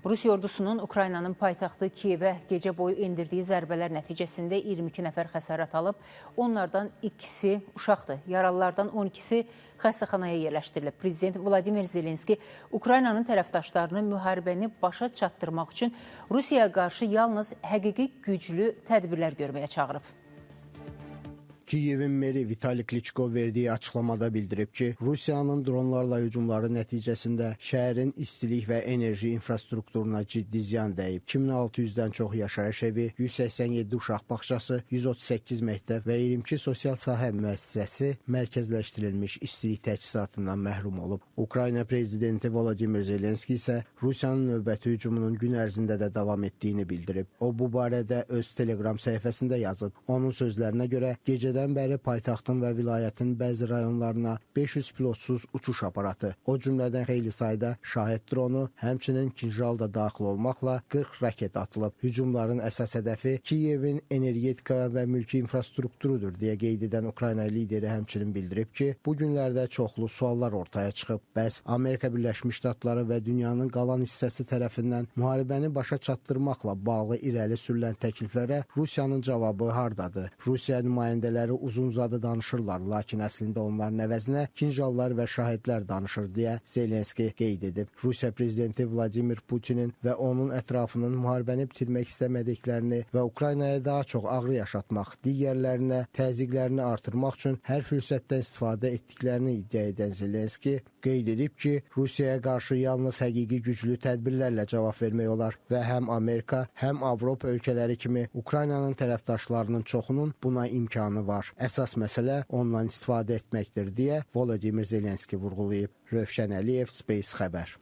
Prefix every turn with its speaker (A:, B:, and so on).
A: Rusiya ordusunun Ukraynanın paytaxtı Kiyevə gecə boyu endirdiyi zərbələr nəticəsində 22 nəfər xəsarət alıb. Onlardan ikisi uşaqdır. Yaralılardan 12-si xəstəxanaya yerləşdirilib. Prezident Vladimir Zelenski Ukraynanın tərəfdaşlarını müharibəni başa çatdırmaq üçün Rusiyaya qarşı yalnız həqiqi güclü tədbirlər görməyə çağırıb.
B: Kiyevin meri Vitali Klitschko verdiği açıqlamada bildirib ki, Rusiyanın dronlarla hücumları nəticəsində şəhərin istilik və enerji infrastrukturuna ciddi ziyan dəyib. 2600-dən çox yaşayış evi, 187 uşaq bağçası, 138 məktəb və 22 sosial sahə müəssisəsi mərkəzləşdirilmiş istilik təchizatından məhrum olub. Ukrayna prezidenti Volodymyr Zelenski isə Rusiyanın növbəti hücumunun gün ərzində də davam etdiyini bildirib. O, bu barədə öz Telegram səhifəsində yazıb. Onun sözlərinə görə, gecədə bəri paytaxtın və vilayətin bəzi rayonlarına 500 pilotsuz uçuş aparatı, o cümlədən xeyli sayda şahid dronu, həmçinin Kinjal da daxil olmaqla 40 raket atılıb. Hücumların əsas hədəfi Kiyevin energetika və mülki infrastrukturudur deyə qeyd edən Ukrayna lideri həmçinin bildirib ki, bu günlərdə çoxlu suallar ortaya çıxıb. Bəs Amerika Birləşmiş Ştatları və dünyanın qalan hissəsi tərəfindən müharibəni başa çatdırmaqla bağlı irəli sürülən təkliflərə Rusiyanın cavabı hardadır? Rusiya nümayəndələri uzun-uzadı danışırlar, lakin əslində onların əvəzinə kinjallar və şahidlər danışır deyə Zelenski qeyd edib. Rusiya prezidenti Vladimir Putinin və onun ətrafının müharibəni bitirmək istəmədiklərini və Ukraynaya daha çox ağrı yaşatmaq, digərlərinə təzyiqlərini artırmaq üçün hər fürsətdən istifadə etdiklərini iddia edən Zelenski qeyd edib ki, Rusiyaya qarşı yalnız həqiqi güclü tədbirlərlə cavab vermək olar və həm Amerika, həm Avropa ölkələri kimi Ukraynanın tərəfdaşlarının çoxunun buna imkanı var. Əsas məsələ ondan istifadə etməkdir deyə Volodymyr Zelenski vurğulayıb. Rövşən Əliyev, Space xəbər.